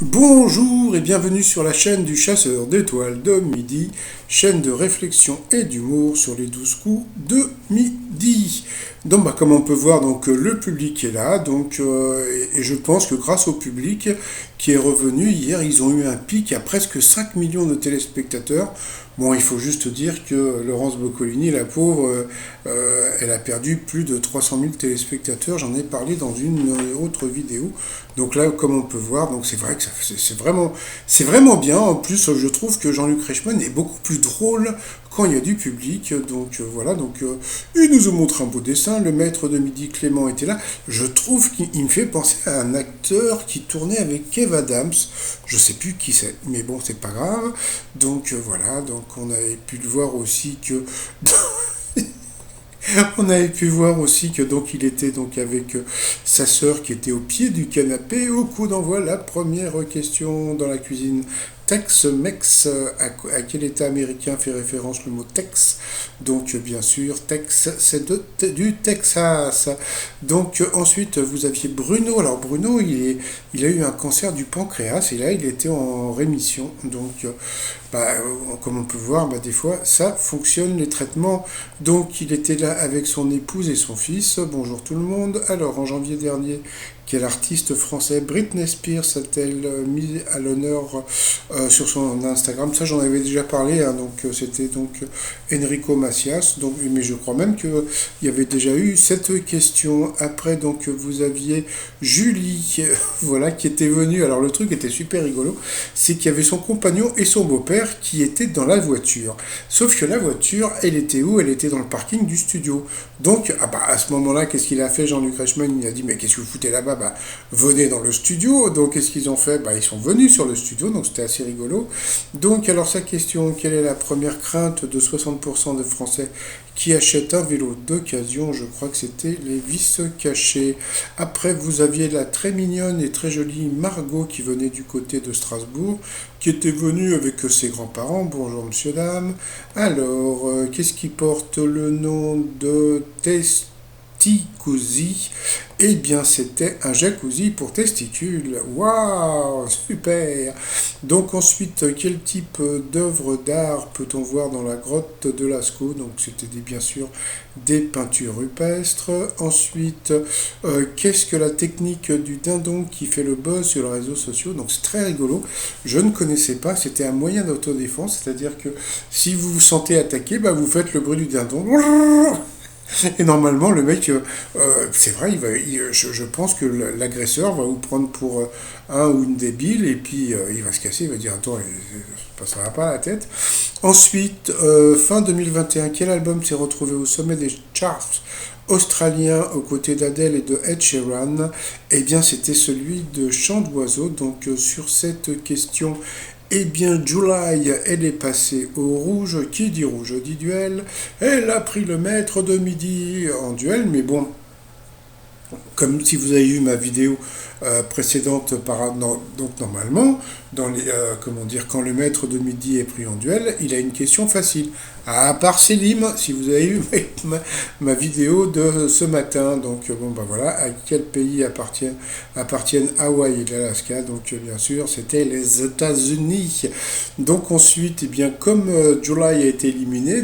Bonjour et bienvenue sur la chaîne du chasseur d'étoiles de midi, chaîne de réflexion et d'humour sur les 12 coups de midi. Donc comme on peut voir, le public est là, et je pense que grâce au public qui est revenu hier, ils ont eu un pic à presque 5 millions de téléspectateurs. Bon, il faut juste dire que Laurence Boccolini, la pauvre, elle a perdu plus de 300 000 téléspectateurs. J'en ai parlé dans une autre vidéo. Donc là, comme on peut voir, donc c'est vrai que c'est vraiment bien. En plus, je trouve que Jean-Luc Reichmann est beaucoup plus drôle quand il y a du public. Voilà, il nous a montré un beau dessin. Le maître de midi Clément était là. Je trouve qu'il me fait penser à un acteur qui tournait avec Kev Adams. Je sais plus qui c'est, mais bon, c'est pas grave. Voilà, donc on avait pu le voir aussi que on avait pu voir aussi que donc il était donc avec sa sœur qui était au pied du canapé. Au coup d'envoi, la première question dans la cuisine. Tex-Mex, à quel état américain fait référence le mot Tex? Bien sûr, Tex, c'est du Texas. Ensuite, vous aviez Bruno. Alors Bruno, il a eu un cancer du pancréas et là, il était en rémission. Comme on peut voir, des fois, ça fonctionne les traitements. Donc il était là avec son épouse et son fils. Bonjour tout le monde. Alors en janvier dernier, quel artiste français Britney Spears a-t-elle mis à l'honneur sur son Instagram? Ça j'en avais déjà parlé, hein, c'était Enrico Macias, mais je crois même qu'il y avait déjà eu cette question. Après vous aviez Julie, voilà, qui était venue. Alors le truc était super rigolo, c'est qu'il y avait son compagnon et son beau-père qui étaient dans la voiture. Sauf que la voiture, elle était où? Elle était dans le parking du studio. À ce moment-là, qu'est-ce qu'il a fait Jean-Luc Reichmann? Il a dit, mais qu'est-ce que vous foutez là-bas? Venez dans le studio. Donc qu'est-ce qu'ils ont fait? Ils sont venus sur le studio, donc c'était assez rigolo. Alors sa question, quelle est la première crainte de 60% des Français qui achètent un vélo d'occasion? Je crois que c'était les vis cachées. Après, vous aviez la très mignonne et très jolie Margot qui venait du côté de Strasbourg, qui était venue avec ses grands-parents. Bonjour monsieur, dame. Alors, qu'est-ce qui porte le nom de Testicousi? Eh bien, c'était un jacuzzi pour testicules. Waouh, super. Ensuite, quel type d'œuvre d'art peut-on voir dans la grotte de Lascaux? C'était bien sûr des peintures rupestres. Ensuite, qu'est-ce que la technique du dindon qui fait le buzz sur les réseaux sociaux? C'est très rigolo. Je ne connaissais pas. C'était un moyen d'autodéfense, c'est-à-dire que si vous vous sentez attaqué, vous faites le bruit du dindon. Et normalement, le mec, c'est vrai, je pense que l'agresseur va vous prendre pour un ou une débile, et puis il va se casser, il va dire, attends, ça va pas à la tête. Ensuite, fin 2021, quel album s'est retrouvé au sommet des charts australiens aux côtés d'Adele et de Ed Sheeran? Eh bien, c'était celui de Chant d'oiseau. Sur cette question, eh bien, July, elle est passée au rouge. Qui dit rouge dit duel. Elle a pris le maître de midi en duel, mais bon, comme si vous avez eu ma vidéo précédente, normalement, quand le maître de midi est pris en duel, il a une question facile. À part Selim, si vous avez eu ma vidéo de ce matin. Voilà, à quel pays appartiennent Hawaï et l'Alaska? Bien sûr, c'était les États-Unis. Ensuite, eh bien, comme July a été éliminée,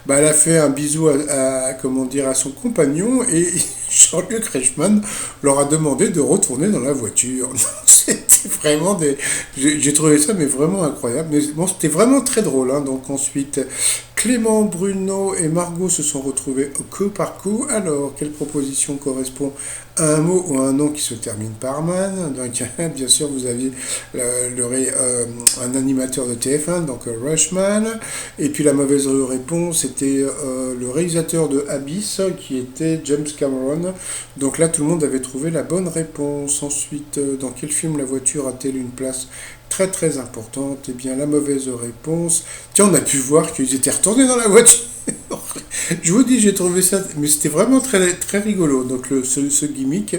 elle a fait un bisou à son compagnon et Jean-Luc Reichmann leur a demandé de retourner dans la voiture. C'était vraiment j'ai trouvé ça mais vraiment incroyable. Mais bon, c'était vraiment très drôle. Hein. Ensuite, Clément, Bruno et Margot se sont retrouvés au coup par coup. Alors, quelle proposition correspond à un mot ou à un nom qui se termine par man? Bien sûr, vous aviez un animateur de TF1, Rushman. Et puis la mauvaise réponse, c'était le réalisateur de Abyss, qui était James Cameron. Là, tout le monde avait trouvé la bonne réponse. Ensuite, dans quel film la voiture a-t-elle une place très très importante? Eh bien, la mauvaise réponse. Tiens, on a pu voir qu'ils étaient retournés dans la voiture. Je vous dis, j'ai trouvé ça, mais c'était vraiment très très rigolo. Ce gimmick.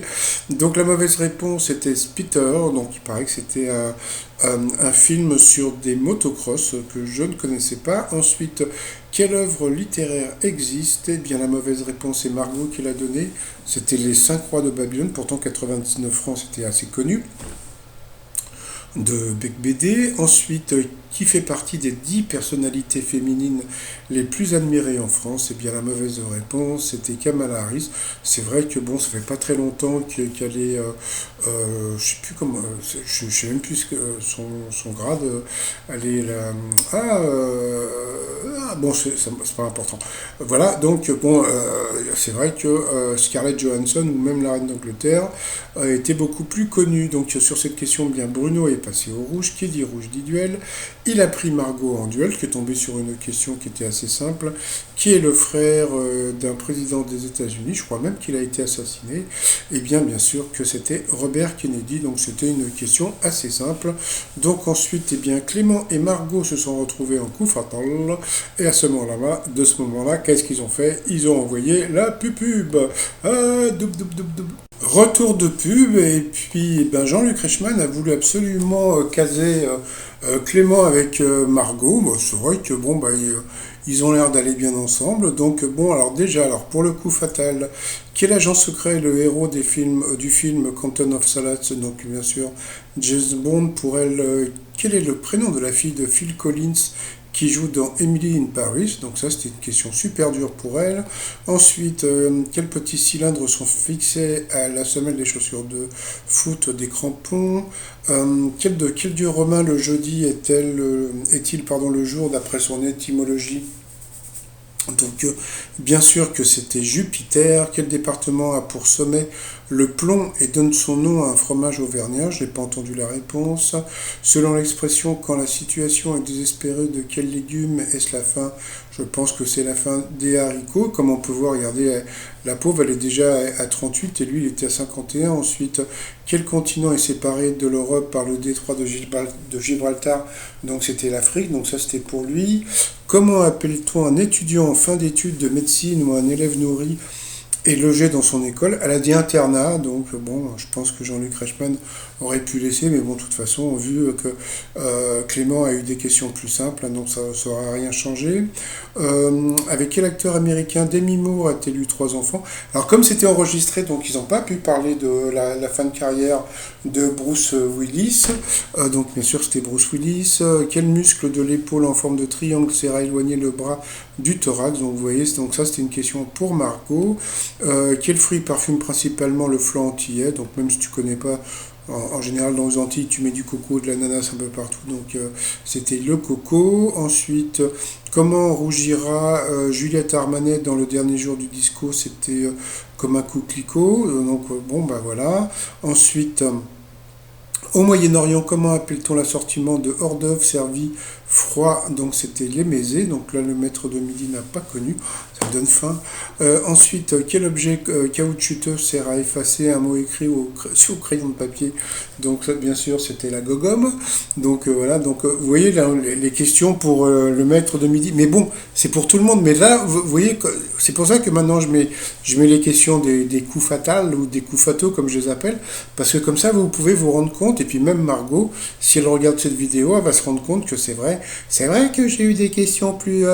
La mauvaise réponse était Spitter. Il paraît que c'était un film sur des motocross que je ne connaissais pas. Ensuite, quelle œuvre littéraire existe? Eh bien, la mauvaise réponse est Margot qui l'a donnée. C'était Les Cinq Rois de Babylone. Pourtant, 99 francs, c'était assez connu. de Bec BD. Ensuite, qui fait partie des 10 personnalités féminines les plus admirées en France? Eh bien, la mauvaise réponse, c'était Kamala Harris. C'est vrai que bon, ça fait pas très longtemps qu'elle est, je sais plus comment, je sais même plus son grade. Elle est la, bon, c'est pas important. Voilà, donc bon, c'est vrai que Scarlett Johansson ou même la reine d'Angleterre était beaucoup plus connue. Donc sur cette question, bien Bruno est passé au rouge. Qui dit rouge dit duel. Il a pris Margot en duel, qui est tombé sur une question qui était assez simple. Qui est le frère d'un président des États-Unis? Je crois même qu'il a été assassiné. Et bien sûr que c'était Robert Kennedy. Donc c'était une question assez simple. Donc ensuite, Clément et Margot se sont retrouvés en coup fatal. Et à ce moment-là, qu'est-ce qu'ils ont fait? Ils ont envoyé la pub. Ah, retour de pub, et puis Jean-Luc Reichmann a voulu absolument caser Clément avec Margot. Bon, c'est vrai que bon, ils ont l'air d'aller bien ensemble. Donc bon, alors déjà, alors pour le coup fatal, quel agent secret est le héros du film Quantum of Solace? Donc bien sûr, James Bond. Pour elle, quel est le prénom de la fille de Phil Collins qui joue dans Emily in Paris? Donc ça, c'était une question super dure pour elle. Ensuite, quels petits cylindres sont fixés à la semelle des chaussures de foot des crampons? Quel dieu romain le jeudi est-il le jour d'après son étymologie? Donc, bien sûr que c'était Jupiter. Quel département a pour sommet le plomb et donne son nom à un fromage auvergnat? Je n'ai pas entendu la réponse. Selon l'expression, quand la situation est désespérée, de quel légume est-ce la fin? Je pense que c'est la fin des haricots. Comme on peut voir, regardez, la pauvre, elle est déjà à 38 et lui, il était à 51. Ensuite, quel continent est séparé de l'Europe par le détroit de Gibraltar? Donc, c'était l'Afrique. Donc, ça, c'était pour lui. Comment appelle-t-on un étudiant en fin d'études de médecine ou un élève nourri et logé dans son école? Elle a dit internat, donc bon, je pense que Jean-Luc Reichmann aurait pu laisser, mais bon, de toute façon, vu que Clément a eu des questions plus simples, hein, donc ça n'aura rien changé. Avec quel acteur américain Demi Moore a-t-elle eu 3 enfants? Alors comme c'était enregistré, donc ils n'ont pas pu parler de la fin de carrière de Bruce Willis. Donc bien sûr c'était Bruce Willis. Quel muscle de l'épaule en forme de triangle sert à éloigner le bras du thorax? Donc vous voyez, donc ça c'était une question pour Margot. Quel fruit parfume principalement le flanc antillais? Donc même si tu connais pas, en général, dans les Antilles, tu mets du coco, de l'ananas un peu partout. Donc, c'était le coco. Ensuite, comment rougira Juliette Armanet dans le dernier jour du disco? C'était comme un coquelicot. Donc, bon, voilà. Ensuite, au Moyen-Orient, comment appelle-t-on l'assortiment de hors d'œuvre servi froid? Donc c'était les mésés. Donc là, le maître de midi n'a pas connu. Ça donne faim. Ensuite, quel objet caoutchouteux sert à effacer un mot écrit sur crayon de papier? Donc ça, bien sûr, c'était la gogomme. Donc voilà. Donc vous voyez là, les questions pour le maître de midi. Mais bon, c'est pour tout le monde. Mais là, vous voyez, c'est pour ça que maintenant je mets les questions des coups fatals ou des coups fataux, comme je les appelle. Parce que comme ça, vous pouvez vous rendre compte. Et puis même Margot, si elle regarde cette vidéo, elle va se rendre compte que c'est vrai. C'est vrai que j'ai eu des questions plus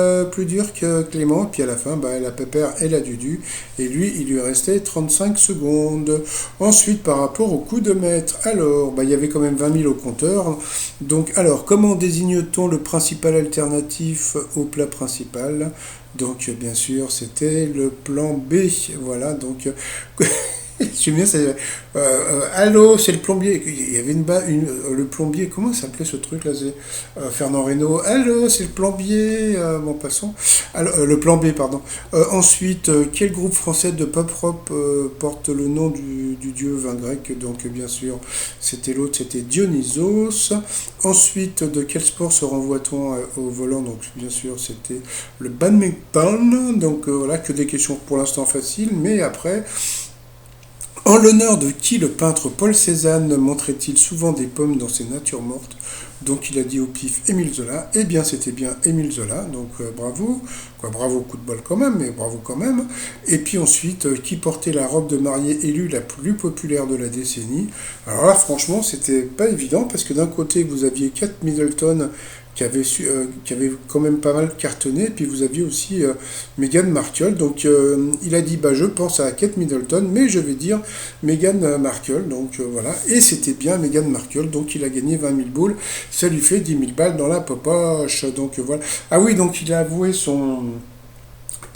dures que Clément. Et puis à la fin, la pépère, elle a Dudu. Et lui, il lui restait 35 secondes. Ensuite, par rapport au coup de maître, alors, il y avait quand même 20 000 au compteur. Donc, alors, comment désigne-t-on le principal alternatif au plat principal? Donc, bien sûr, c'était le plan B. Voilà, donc... J'aime bien, allô, c'est le plombier. Il y avait le plombier, comment s'appelait ce truc là? C'est Fernand Reynaud. Allô, c'est le plombier. Bon, passons. Alors, le plan B, pardon. Ensuite, quel groupe français de pop rock porte le nom du dieu vin grec? Donc, bien sûr, c'était l'autre, c'était Dionysos. Ensuite, de quel sport se renvoie-t-on au volant? Donc, bien sûr, c'était le badminton. Donc, voilà, que des questions pour l'instant faciles, mais après. En l'honneur de qui le peintre Paul Cézanne montrait-il souvent des pommes dans ses natures mortes? Donc il a dit au pif Émile Zola. Eh bien c'était bien Émile Zola, donc bravo. Bravo, coup de bol quand même, mais bravo quand même. Et puis ensuite, qui portait la robe de mariée élue la plus populaire de la décennie? Alors là franchement c'était pas évident parce que d'un côté vous aviez Kate Middleton qui avait quand même pas mal cartonné. Puis vous aviez aussi Meghan Markle. Donc il a dit, bah, je pense à Kate Middleton, mais je vais dire Meghan Markle. Donc voilà. Et c'était bien Meghan Markle. Donc il a gagné 20 000 boules. Ça lui fait 10 000 balles dans la poche. Donc voilà. Ah oui, donc il a avoué son...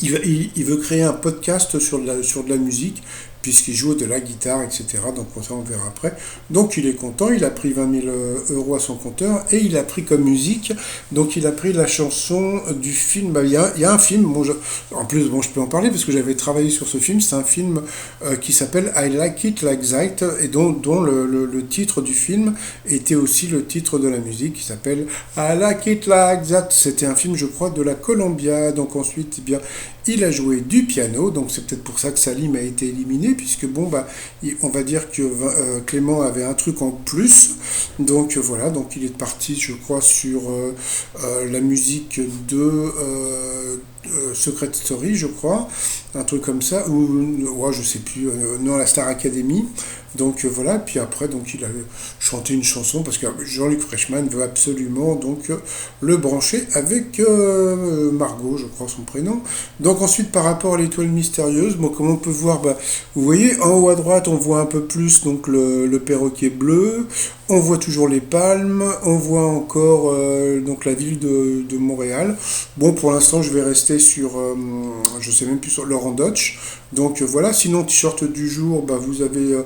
il veut créer un podcast sur de la musique, puisqu'il joue de la guitare, etc. Donc ça, on verra après. Donc il est content, il a pris 20 000 euros à son compteur, et il a pris comme musique, donc il a pris la chanson du film, bah, il y a un film, bon, en plus, bon, je peux en parler, parce que j'avais travaillé sur ce film, c'est un film qui s'appelle I Like It Like That, et dont le titre du film était aussi le titre de la musique, qui s'appelle I Like It Like That. C'était un film, je crois, de la Columbia. Donc ensuite, eh bien, il a joué du piano, donc c'est peut-être pour ça que Salim a été éliminé, puisque bon, bah, on va dire que Clément avait un truc en plus. Donc voilà, donc il est parti, je crois, sur la musique de Secret Story, je crois, un truc comme ça, ou ouais, je sais plus, non, la Star Academy. Donc voilà, puis après, donc il a chanté une chanson parce que Jean-Luc Reichmann veut absolument donc le brancher avec Margot, je crois son prénom. Donc ensuite, par rapport à l'étoile mystérieuse, bon, comme on peut voir, bah, vous voyez, en haut à droite, on voit un peu plus donc le perroquet bleu, on voit toujours les palmes, on voit encore donc la ville de Montréal. Bon, pour l'instant, je vais rester sur, je sais même plus, sur Laurent Dodge. Donc voilà, sinon, t-shirt du jour, bah, vous avez,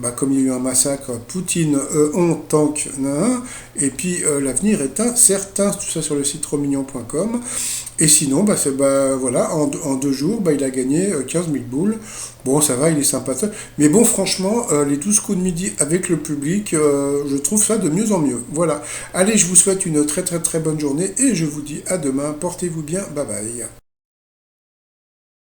bah, comme il y a eu un massacre, Poutine, on tank, nan, et puis l'avenir est incertain, tout ça sur le site romignon.com. Et sinon, bah, bah, voilà, en 2 jours, bah, il a gagné 15 000 boules. Bon, ça va, il est sympathique. Mais bon, franchement, les 12 coups de midi avec le public, je trouve ça de mieux en mieux. Voilà. Allez, je vous souhaite une très très très bonne journée et je vous dis à demain. Portez-vous bien. Bye bye.